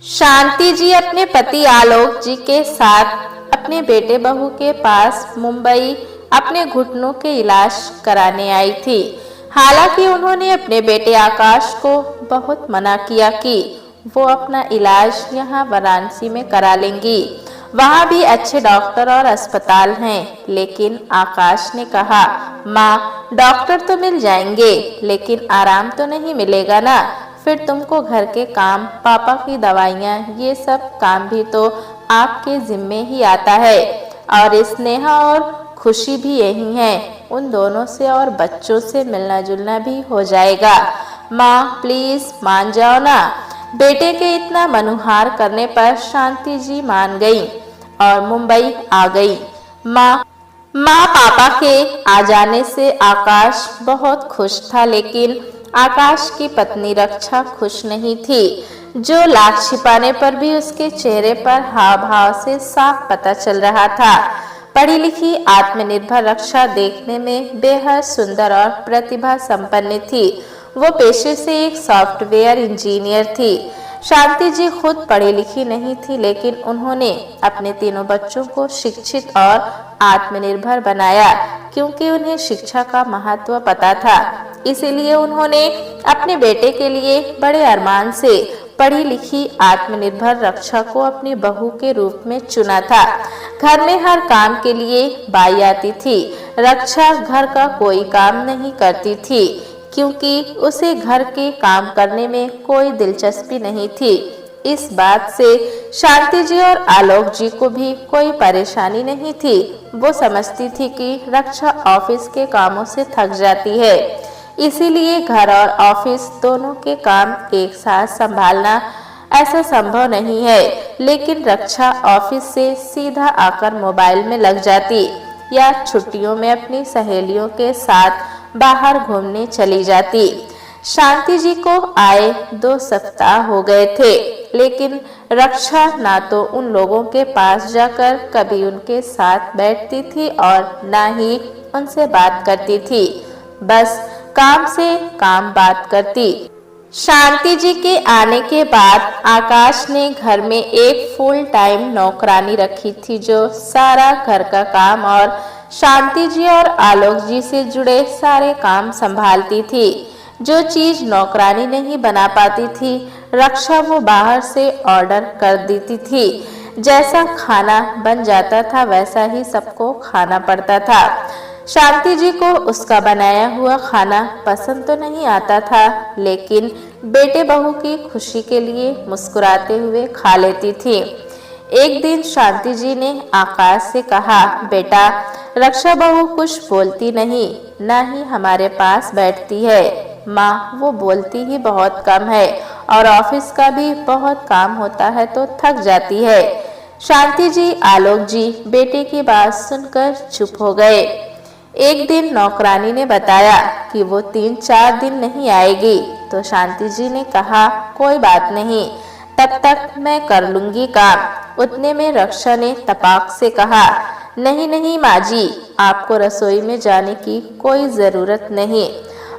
शांति जी अपने पति आलोक जी के साथ अपने बेटे बहू के पास मुंबई अपने घुटनों के इलाज कराने आई थी। हालांकि उन्होंने अपने बेटे आकाश को बहुत मना किया कि वो अपना इलाज यहाँ वाराणसी में करा लेंगी, वहाँ भी अच्छे डॉक्टर और अस्पताल हैं। लेकिन आकाश ने कहा, माँ डॉक्टर तो मिल जाएंगे लेकिन आराम तो नहीं मिलेगा ना, फिर तुमको घर के काम, पापा की दवाइयाँ, ये सब काम भी तो आपके जिम्मे ही आता है। और स्नेहा और खुशी भी यही है, उन दोनों से और बच्चों से मिलना जुलना भी हो जाएगा। माँ प्लीज मान जाओ ना। बेटे के इतना मनुहार करने पर शांति जी मान गई और मुंबई आ गई। माँ पापा के आ जाने से आकाश बहुत खुश था, लेकिन आकाश की पत्नी रक्षा खुश नहीं थी, जो लाख छिपाने पर भी उसके चेहरे पर हाव भाव से साफ पता चल रहा था। पढ़ी लिखी आत्मनिर्भर रक्षा देखने में बेहद सुंदर और प्रतिभा संपन्न थी। वो पेशे से एक सॉफ्टवेयर इंजीनियर थी। शांति जी खुद पढ़ी लिखी नहीं थी, लेकिन उन्होंने अपने तीनों बच्चों को शिक्षित और आत्मनिर्भर बनाया, क्योंकि उन्हें शिक्षा का महत्व पता था। इसीलिए उन्होंने अपने बेटे के लिए बड़े अरमान से पढ़ी लिखी आत्मनिर्भर रक्षा को अपनी बहू के रूप में चुना था। घर में हर काम के लिए बाई आती थी। रक्षा घर का कोई काम नहीं करती थी, क्योंकि उसे घर के काम करने में कोई दिलचस्पी नहीं थी। इस बात से शांति जी और आलोक जी को भी कोई परेशानी नहीं थी। वो समझती थी कि रक्षा ऑफिस के कामों से थक जाती है, इसीलिए घर और ऑफिस दोनों के काम एक साथ संभालना ऐसा संभव नहीं है। लेकिन रक्षा ऑफिस से सीधा आकर मोबाइल में लग जाती या छुट्टियों में अपनी सहेलियों के साथ बाहर घूमने चली जाती। शांति जी को आए 2 सप्ताह हो गए थे, लेकिन रक्षा ना तो उन लोगों के पास जाकर कभी उनके साथ बैठती थी और ना ही उनसे बात करती थी। बस काम से काम बात करती। शांति जी के आने के बाद आकाश ने घर में एक फुल टाइम नौकरानी रखी थी, जो सारा घर का काम और शांति जी और आलोक जी से जुड़े सारे काम संभालती थी। जो चीज नौकरानी नहीं बना पाती थी, रक्षा वो बाहर से ऑर्डर कर देती थी। जैसा खाना बन जाता था वैसा ही सबको खाना पड़ता था। शांति जी को उसका बनाया हुआ खाना पसंद तो नहीं आता था, लेकिन बेटे बहू की खुशी के लिए मुस्कुराते हुए खा लेती थी। एक दिन शांति जी ने आकाश से कहा, बेटा रक्षा बहू कुछ बोलती नहीं, ना ही हमारे पास बैठती है। माँ वो बोलती ही बहुत कम है और ऑफिस का भी बहुत काम होता है तो थक जाती है। शांति जी आलोक जी बेटे की बात सुनकर चुप हो गए। एक दिन नौकरानी ने बताया कि वो 3-4 दिन नहीं आएगी, तो शांति जी ने कहा, कोई बात नहीं, तब तक मैं कर लूंगी काम। उतने में रक्षा ने तपाक से कहा, नहीं नहीं माँ जी, आपको रसोई में जाने की कोई जरूरत नहीं,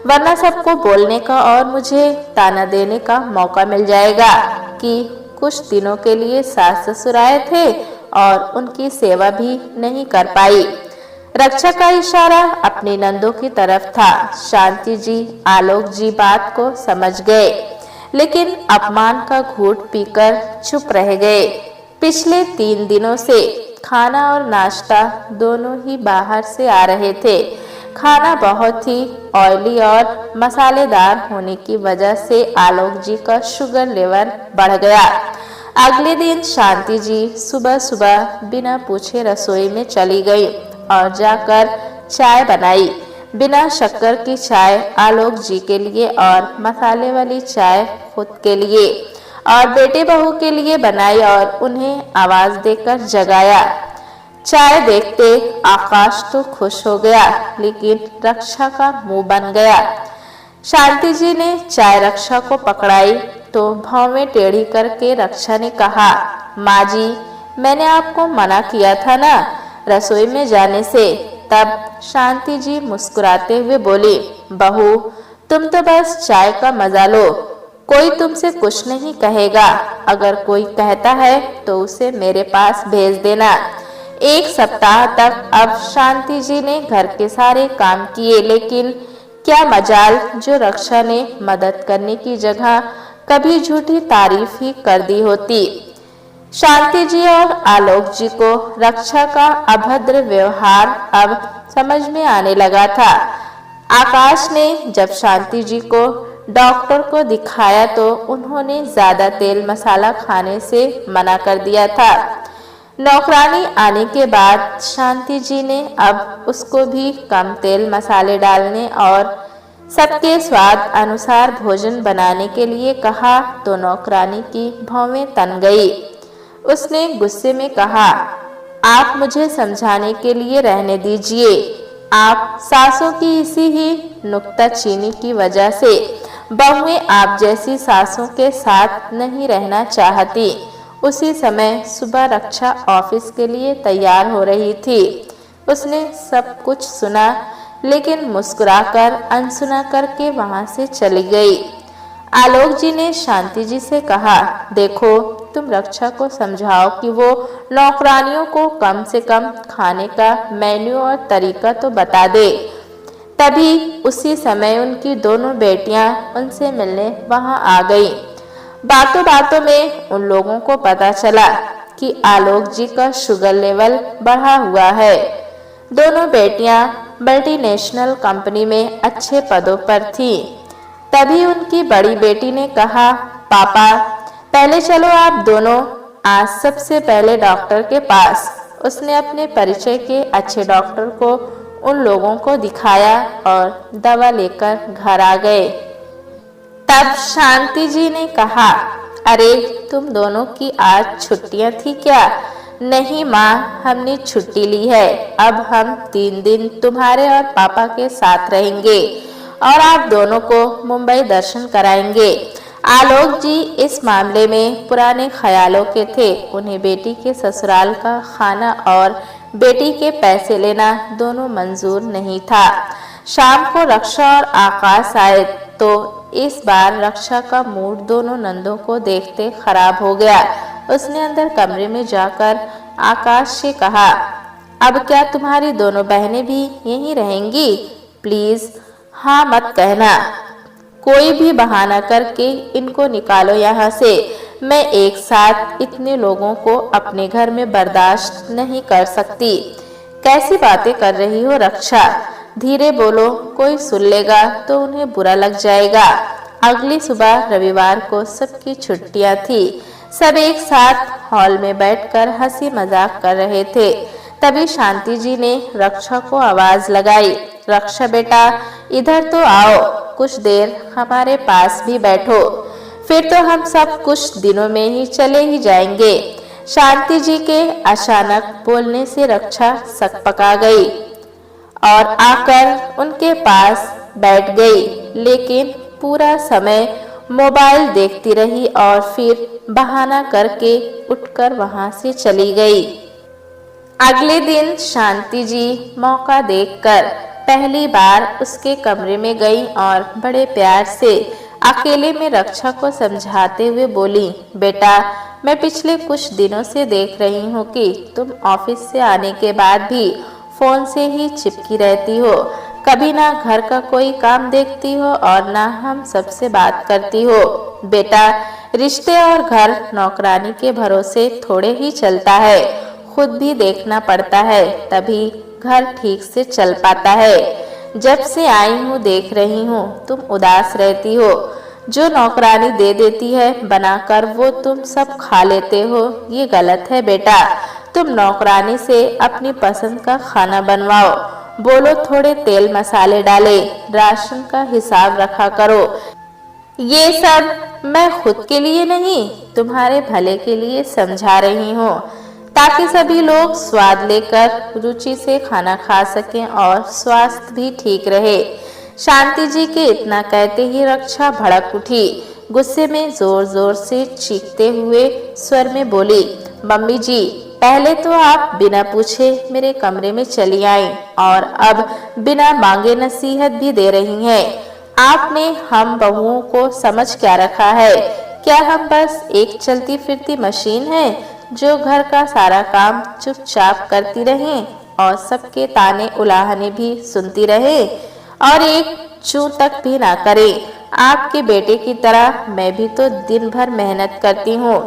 वरना सबको बोलने का और मुझे ताना देने का मौका मिल जाएगा कि कुछ दिनों के लिए सास ससुर आए थे और उनकी सेवा भी नहीं कर पाई। रक्षा का इशारा अपनी नंदों की तरफ था। शांति जी आलोक जी बात को समझ गए, लेकिन अपमान का घूंट पीकर चुप रह गए। पिछले 3 दिनों से खाना और नाश्ता दोनों ही बाहर से आ रहे थे। खाना बहुत ही ऑयली और मसालेदार होने की वजह से आलोक जी का शुगर लेवल बढ़ गया। अगले दिन शांति जी सुबह सुबह बिना पूछे रसोई में चली गई और जाकर चाय बनाई। बिना शक्कर की चाय आलोक जी के लिए और मसाले वाली चाय खुद के लिए और बेटे बहू के लिए बनाई और उन्हें आवाज देकर जगाया। चाय देखते आकाश तो खुश हो गया, लेकिन रक्षा का मुंह बन गया। शांति जी ने चाय रक्षा को पकड़ाई तो भौवें टेढ़ी करके रक्षा ने कहा, माँ जी मैंने आपको मना किया था ना रसोई में जाने से। तब शांति जी मुस्कुराते हुए बोली, बहू तुम तो बस चाय का मजा लो, कोई तुमसे कुछ नहीं कहेगा। अगर कोई कहता है तो उसे मेरे पास भेज देना। एक सप्ताह तक अब शांति जी ने घर के सारे काम किए, लेकिन क्या मजाल जो रक्षा ने मदद करने की जगह कभी झूठी तारीफ ही कर दी होती। शांति जी और आलोक जी को रक्षा का अभद्र व्यवहार अब समझ में आने लगा था। आकाश ने जब शांति जी को डॉक्टर को दिखाया तो उन्होंने ज्यादा तेल मसाला खाने से मना कर दिया था। नौकरानी आने के बाद शांति जी ने अब उसको भी कम तेल मसाले डालने और सबके स्वाद अनुसार भोजन बनाने के लिए कहा तो नौकरानी की भौवें तन गई। उसने गुस्से में कहा, आप मुझे समझाने के लिए रहने दीजिए। आप सासों की इसी ही नुक्ताचीनी की वजह से बहुएं आप जैसी सासों के साथ नहीं रहना चाहती। उसी समय सुबह रक्षा ऑफिस के लिए तैयार हो रही थी। उसने सब कुछ सुना, लेकिन मुस्कुराकर अनसुना करके वहां से चली गई। आलोक जी ने शांति जी से कहा, देखो तुम रक्षा को समझाओ कि वो नौकरानियों को कम से कम खाने का मेन्यू और तरीका तो बता दे। तभी उसी समय उनकी दोनों बेटियां उनसे मिलने वहां आ गईं। बातों बातों में उन लोगों को पता चला कि आलोक जी का शुगर लेवल बढ़ा हुआ है। दोनों बेटियां मल्टीनेशनल कंपनी में अच्छे पदों पर थीं। तभी उनकी बड़ी बेटी ने कहा, पापा पहले चलो आप दोनों आज सबसे पहले डॉक्टर के पास। उसने अपने परिचय के अच्छे डॉक्टर को उन लोगों को दिखाया और दवा लेकर घर आ गए। तब शांति जी ने कहा, अरे तुम दोनों की आज छुट्टियां थी क्या? नहीं माँ, हमने छुट्टी ली है। अब हम 3 दिन तुम्हारे और पापा के साथ रहेंगे और आप दोनों को मुंबई दर्शन कराएंगे। आलोक जी इस मामले में पुराने ख्यालों के थे। उन्हें बेटी के ससुराल का खाना और बेटी के पैसे लेना दोनों मंजूर नहीं था। शाम को रक्षा और आकाश आए तो इस बार रक्षा का मूड दोनों नंदों को देखते खराब हो गया। उसने अंदर कमरे में जाकर आकाश से कहा, अब क्या तुम्हारी दोनों बहनें भी यहीं रहेंगी? प्लीज हाँ मत कहना। कोई भी बहाना करके इनको निकालो यहाँ से। मैं एक साथ इतने लोगों को अपने घर में बर्दाश्त नहीं कर सकती। कैसी बातें कर रही हो रक्षा? धीरे बोलो, कोई सुन लेगा तो उन्हें बुरा लग जाएगा। अगली सुबह रविवार को सबकी छुट्टियां थी। सब एक साथ हॉल में बैठकर हंसी मजाक कर रहे थे। तभी शांति जी ने रक्षा को आवाज लगाई, रक्षा बेटा इधर तो आओ, कुछ देर हमारे पास भी बैठो, फिर तो हम सब कुछ दिनों में ही चले ही जाएंगे। शांति जी के अचानक बोलने से रक्षा सकपका गई और आकर उनके पास बैठ गई, लेकिन पूरा समय मोबाइल देखती रही और फिर बहाना करके उठकर वहां से चली गई। अगले दिन शांति जी मौका देखकर पहली बार उसके कमरे में गई और बड़े प्यार से अकेले में रक्षा को समझाते हुए बोली, बेटा मैं पिछले कुछ दिनों से देख रही हूँ कि तुम ऑफिस से आने के बाद भी फोन से ही चिपकी रहती हो। कभी ना घर का कोई काम देखती हो और ना हम सबसे बात करती हो। बेटा रिश्ते और घर नौकरानी के भरोसे थोड़े ही चलता है, खुद भी देखना पड़ता है, तभी घर ठीक से चल पाता है। जब से आई हूँ देख रही हूँ तुम उदास रहती हो। जो नौकरानी दे देती है बनाकर वो तुम सब खा लेते हो, ये गलत है बेटा। तुम नौकरानी से अपनी पसंद का खाना बनवाओ, बोलो थोड़े तेल मसाले डाले, राशन का हिसाब रखा करो। ये सब मैं खुद के लिए नहीं तुम्हारे भले के लिए समझा रही हूँ, ताकि सभी लोग स्वाद लेकर रुचि से खाना खा सकें और स्वास्थ्य भी ठीक रहे। शांति जी के इतना कहते ही रक्षा भड़क उठी। गुस्से में जोर जोर से चीखते हुए स्वर में बोली, मम्मी जी पहले तो आप बिना पूछे मेरे कमरे में चली आई और अब बिना मांगे नसीहत भी दे रही हैं। आपने हम बहुओं को समझ क्या रखा है? क्या हम बस एक चलती फिरती मशीन है जो घर का सारा काम चुपचाप करती रहे और सबके ताने उलाहने भी सुनती रहे और एक चूं तक भी ना करे? आपके बेटे की तरह मैं भी तो दिन भर मेहनत करती हूँ,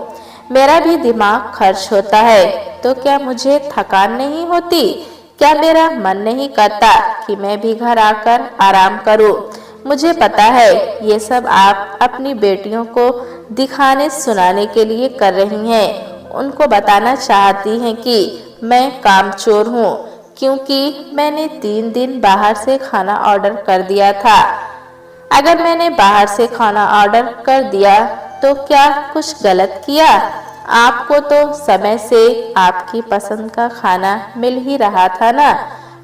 मेरा भी दिमाग खर्च होता है, तो क्या मुझे थकान नहीं होती? क्या मेरा मन नहीं करता कि मैं भी घर आकर आराम करूं? मुझे पता है ये सब आप अपनी बेटियों को दिखाने सुनाने के लिए कर रही हैं। उनको बताना चाहती हैं कि मैं कामचोर हूँ क्योंकि मैंने 3 दिन बाहर से खाना ऑर्डर कर दिया था। अगर मैंने बाहर से खाना ऑर्डर कर दिया तो क्या कुछ गलत किया? आपको तो समय से आपकी पसंद का खाना मिल ही रहा था ना,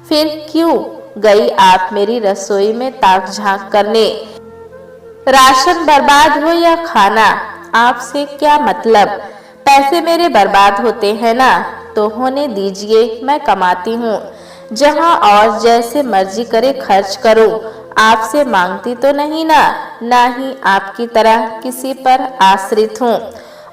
फिर क्यों गई आप मेरी रसोई में ताक झांक करने? राशन बर्बाद हो या खाना, आपसे क्या मतलब? पैसे मेरे बर्बाद होते हैं ना, तो होने दीजिए, मैं कमाती हूँ, जहाँ और जैसे मर्जी करे खर्च करूँ। आपसे मांगती तो नहीं ना ही आपकी तरह किसी पर आश्रित हूँ।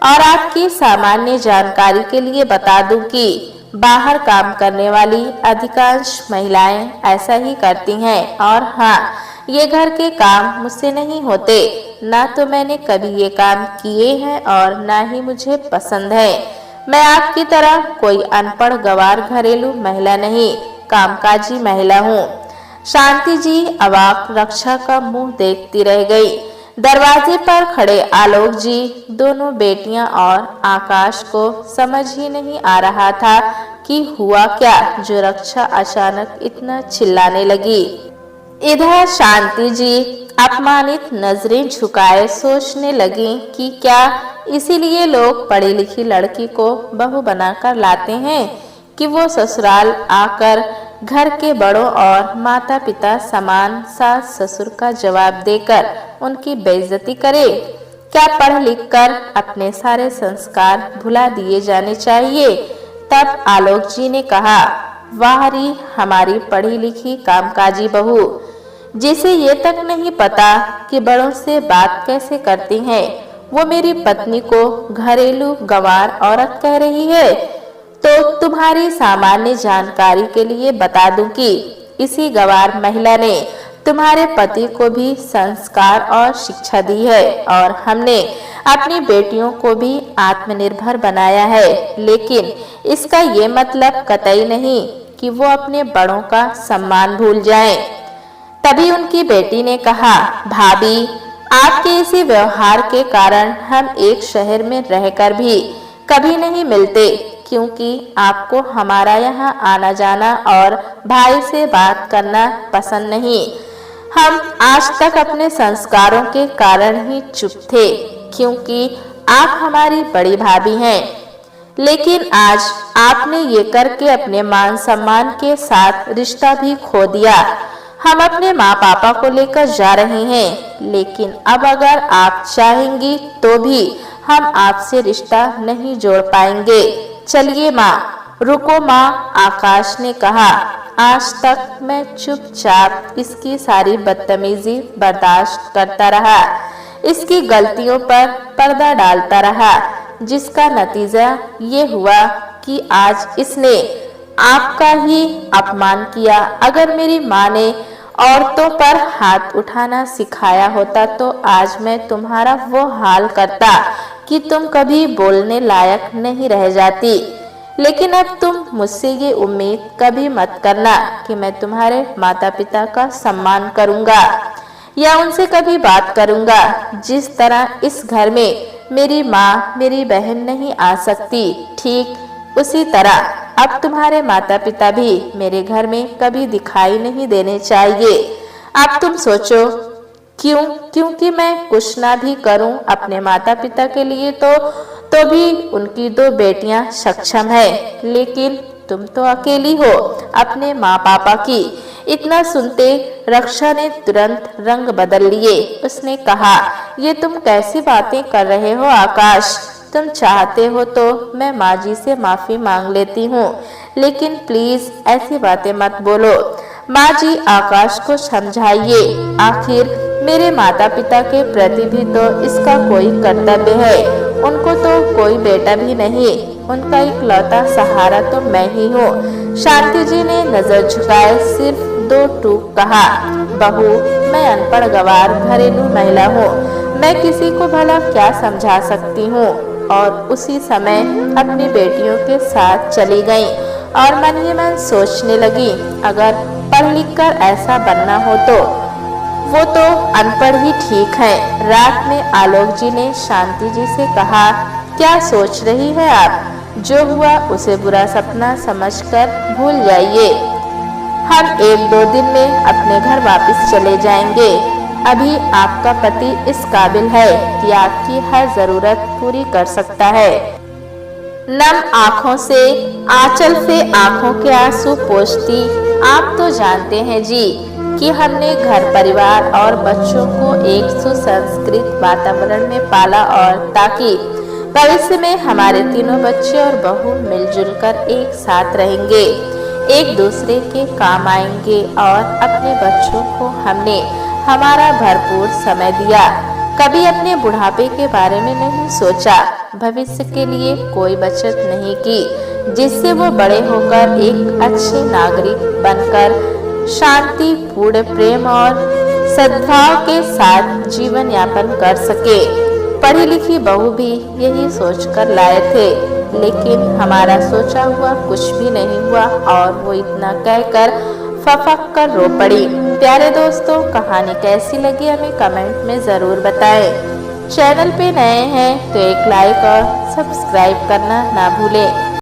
और आपकी सामान्य जानकारी के लिए बता दूं कि बाहर काम करने वाली अधिकांश महिलाएं ऐसा ही करती हैं। और हाँ, ये घर के काम मुझसे नहीं होते, ना तो मैंने कभी ये काम किए हैं और ना ही मुझे पसंद है। मैं आपकी तरह कोई अनपढ़ गंवार घरेलू महिला नहीं, कामकाजी महिला हूँ। शांति जी अवाक रक्षा का मुंह देखती रह गई। दरवाजे पर खड़े आलोक जी दोनों बेटियां और आकाश को समझ ही नहीं आ रहा था कि हुआ क्या जो रक्षा अचानक इतना चिल्लाने लगी। इधर शांति जी अपमानित नजरें झुकाए सोचने लगी कि क्या इसीलिए लोग पढ़ी लिखी लड़की को बहू बनाकर लाते हैं कि वो ससुराल आकर घर के बड़ों और माता पिता समान सास ससुर का जवाब देकर उनकी बेइज्जती करे? क्या पढ़ लिख कर अपने सारे संस्कार भुला दिए जाने चाहिए? तब आलोक जी ने कहा, वाह री हमारी पढ़ी लिखी कामकाजी बहू, जिसे ये तक नहीं पता कि बड़ों से बात कैसे करती हैं, वो मेरी पत्नी को घरेलू गंवार औरत कह रही है। तो तुम्हारी सामान्य जानकारी के लिए बता दूं कि इसी गंवार महिला ने तुम्हारे पति को भी संस्कार और शिक्षा दी है और हमने अपनी बेटियों को भी आत्मनिर्भर बनाया है। लेकिन इसका ये मतलब कतई नहीं कि वो अपने बड़ों का सम्मान भूल जाएं। तभी उनकी बेटी ने कहा, भाभी, आपके इसी व्यवहार के कारण हम एक शहर में रहकर भी कभी नहीं मिलते, क्योंकि आपको हमारा यहाँ आना जाना और भाई से बात करना पसंद नहीं। हम आज तक अपने संस्कारों के कारण ही चुप थे, क्योंकि आप हमारी बड़ी भाभी हैं। लेकिन आज आपने ये करके अपने मान सम्मान के साथ रिश्ता भी खो दिया। हम अपने माँ पापा को लेकर जा रहे हैं, लेकिन अब अगर आप चाहेंगी तो भी हम आपसे रिश्ता नहीं जोड़ पाएंगे। चलिए माँ। रुको माँ, आकाश ने कहा, आज तक मैं चुपचाप इसकी सारी बदतमीजी बर्दाश्त करता रहा, इसकी गलतियों पर पर्दा डालता रहा, जिसका नतीजा ये हुआ कि आज इसने आपका ही अपमान किया। अगर मेरी माँ ने औरतों पर हाथ उठाना सिखाया होता तो आज मैं तुम्हारा वो हाल करता कि तुम कभी बोलने लायक नहीं रह जाती। लेकिन अब तुम मुझसे ये उम्मीद कभी मत करना कि मैं तुम्हारे माता पिता का सम्मान करूंगा या उनसे कभी बात करूंगा। जिस तरह इस घर में मेरी माँ मेरी बहन नहीं आ सकती, ठीक उसी तरह अब तुम्हारे माता पिता भी मेरे घर में कभी दिखाई नहीं देने चाहिए। अब तुम सोचो क्यों? क्योंकि मैं कुछ ना भी करूं अपने माता पिता के लिए तो भी उनकी 2 बेटियां सक्षम है, लेकिन तुम तो अकेली हो अपने माँ पापा की। इतना सुनते रक्षा ने तुरंत रंग बदल लिए। उसने कहा, ये तुम कैसी बातें कर रहे हो आकाश? तुम चाहते हो तो मैं माँ जी से माफी मांग लेती हूँ, लेकिन प्लीज ऐसी बातें मत बोलो। माँ जी आकाश को समझाइए, आखिर मेरे माता पिता के प्रति भी तो इसका कोई कर्तव्य है। उनको तो कोई बेटा भी नहीं, उनका इकलौता सहारा तो मैं ही हूँ। शांति जी ने नजर झुकाए सिर्फ दो टूक कहा, बहू मैं अनपढ़ गवार घरेलू महिला हूँ, मैं किसी को भला क्या समझा सकती हूँ। और उसी समय अपनी बेटियों के साथ चली गई और मन ही मन सोचने लगी, अगर पढ़ लिख कर ऐसा बनना हो तो वो तो अनपढ़ ही ठीक है। रात में आलोक जी ने शांति जी से कहा, क्या सोच रही है आप? जो हुआ उसे बुरा सपना समझकर भूल जाइए। हम 1-2 दिन में अपने घर वापस चले जाएंगे। अभी आपका पति इस काबिल है कि आपकी हर जरूरत पूरी कर सकता है। नम आंखों से आंचल से आंखों के आंसू पोंछती, आप तो जानते हैं जी कि हमने घर परिवार और बच्चों को एक सुसंस्कृत वातावरण में पाला, और ताकि भविष्य में हमारे तीनों बच्चे और बहू मिलजुल कर एक साथ रहेंगे, एक दूसरे के काम आएंगे। और अपने बच्चों को हमने हमारा भरपूर समय दिया, कभी अपने बुढ़ापे के बारे में नहीं सोचा, भविष्य के लिए कोई बचत नहीं की जिससे वो बड़े होकर एक अच्छे नागरिक बनकर शांति पूर्ण प्रेम और सद्भाव के साथ जीवन यापन कर सके। पढ़ी लिखी बहू भी यही सोचकर लाए थे, लेकिन हमारा सोचा हुआ कुछ भी नहीं हुआ और वो इतना कहकर फफक कर रो पड़ी। प्यारे दोस्तों, कहानी कैसी लगी हमें कमेंट में ज़रूर बताएं। चैनल पे नए हैं तो एक लाइक और सब्सक्राइब करना ना भूलें।